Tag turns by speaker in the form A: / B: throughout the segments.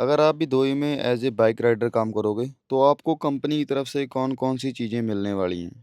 A: अगर आप भी दोई में एज ए बाइक राइडर काम करोगे तो आपको कंपनी की तरफ से कौन कौन सी चीज़ें मिलने वाली हैं।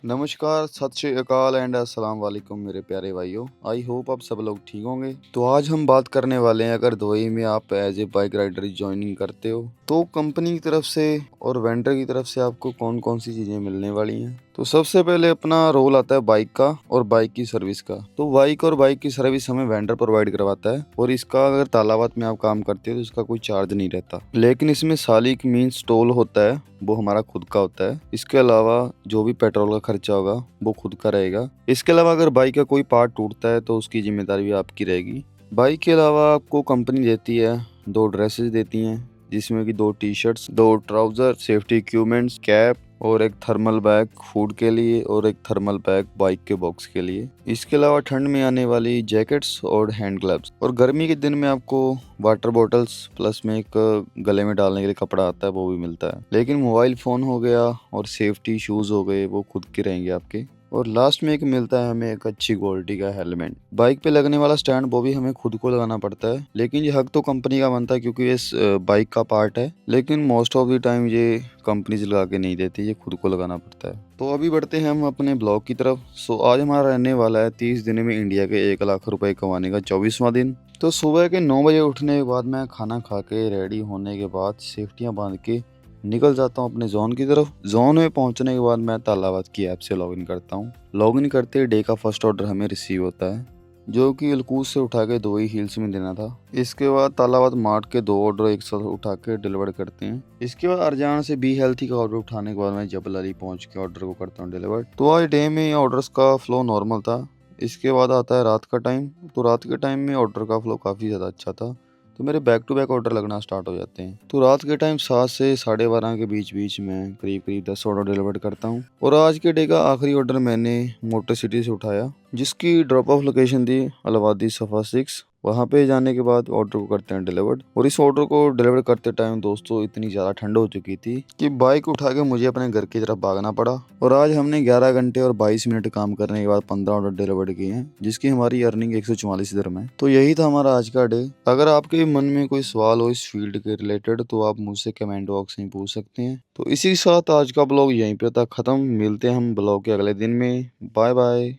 A: नमस्कार, सत श्री अकाल एंड अस्सलाम वालेकुम मेरे प्यारे भाइयों। आई होप आप सब लोग ठीक होंगे। तो आज हम बात करने वाले हैं, अगर दुबई में आप as a bike rider joining करते हो तो कंपनी की तरफ से और वेंडर की तरफ से आपको कौन कौन सी चीज़ें मिलने वाली हैं। तो सबसे पहले अपना रोल आता है बाइक का और बाइक की सर्विस का। तो बाइक और बाइक की सर्विस हमें वेंडर प्रोवाइड करवाता है और इसका अगर तालाबात में आप काम करते हो तो इसका कोई चार्ज नहीं रहता, लेकिन इसमें सालिक मीन्स टोल होता है, वो हमारा खुद का होता है। इसके अलावा जो भी पेट्रोल का खर्चा होगा वो खुद का रहेगा। इसके अलावा अगर बाइक का कोई पार्ट टूटता है तो उसकी जिम्मेदारी भी आपकी रहेगी। बाइक के अलावा आपको कंपनी देती है 2 ड्रेसेस देती हैं, जिसमें कि 2 T shirts, 2 trouser, safety equipments, cap और एक थर्मल बैग फूड के लिए और एक थर्मल बैग बाइक के बॉक्स के लिए। इसके अलावा ठंड में आने वाली जैकेट्स और हैंड ग्लव्स, और गर्मी के दिन में आपको वाटर बॉटल्स प्लस में एक गले में डालने के लिए कपड़ा आता है, वो भी मिलता है। लेकिन मोबाइल फ़ोन हो गया और सेफ्टी शूज़ हो गए वो खुद के रहेंगे आपके। और लास्ट में एक मिलता है हमें एक अच्छी क्वालिटी का हेलमेट। बाइक पे लगने वाला स्टैंड वो भी हमें खुद को लगाना पड़ता है, लेकिन ये हक तो कंपनी का बनता है क्योंकि ये बाइक का पार्ट है। लेकिन मोस्ट ऑफ द टाइम ये कंपनीज लगा के नहीं देती, ये खुद को लगाना पड़ता है। तो अभी बढ़ते हैं हम अपने ब्लॉग की तरफ। आज हमारा रहने वाला है 30 दिन में इंडिया के 1 लाख रुपए कमाने का 24वां दिन। तो सुबह के 9 बजे उठने के बाद मैं खाना खा के रेडी होने के बाद सेफ्टियाँ बांध के निकल जाता हूँ अपने जोन की तरफ। जोन में पहुंचने के बाद मैं तालाबाद की ऐप से लॉगिन करता हूँ। लॉगिन करते ही डे का फर्स्ट ऑर्डर हमें रिसीव होता है, जो कि अलकूज से उठा के दुबई हिल्स में देना था। इसके बाद तालाबाद मार्ट के 2 ऑर्डर एक साथ उठा के डिलीवर करते हैं। इसके बाद अरजान से बी हेल्थी का ऑर्डर उठाने के बाद मैं जबल अली पहुंच के ऑर्डर को करता हूँ डिलीवर। तो आज डे में ऑर्डर्स का फ्लो नॉर्मल था। इसके बाद आता है रात का टाइम। तो रात के टाइम में ऑर्डर का फ्लो काफ़ी ज़्यादा अच्छा था, तो मेरे बैक टू बैक ऑर्डर लगना स्टार्ट हो जाते हैं। तो रात के टाइम 7 से 12:30 के बीच बीच में करीब करीब 10 ऑर्डर डिलीवर करता हूँ। और आज के डे का आखिरी ऑर्डर मैंने मोटर सिटी से उठाया, जिसकी ड्रॉप ऑफ लोकेशन थी अलावादी सफ़ा 6। वहाँ पे जाने के बाद ऑर्डर को करते हैं डिलीवर्ड। और इस ऑर्डर को डिलीवर करते टाइम दोस्तों इतनी ज़्यादा ठंड हो चुकी थी कि बाइक उठा के मुझे अपने घर की तरफ भागना पड़ा। और आज हमने 11 घंटे और 22 मिनट काम करने के बाद 15 ऑर्डर डिलीवर्ड किए हैं, जिसकी हमारी अर्निंग 144 दिरहम है। तो यही था हमारा आज का डे। अगर आपके मन में कोई सवाल हो इस फील्ड के रिलेटेड तो आप मुझसे कमेंट बॉक्स में पूछ सकते हैं। तो इसी के साथ आज का ब्लॉग यहीं पे था ख़त्म। मिलते हैं हम ब्लॉग के अगले दिन में। Bye bye.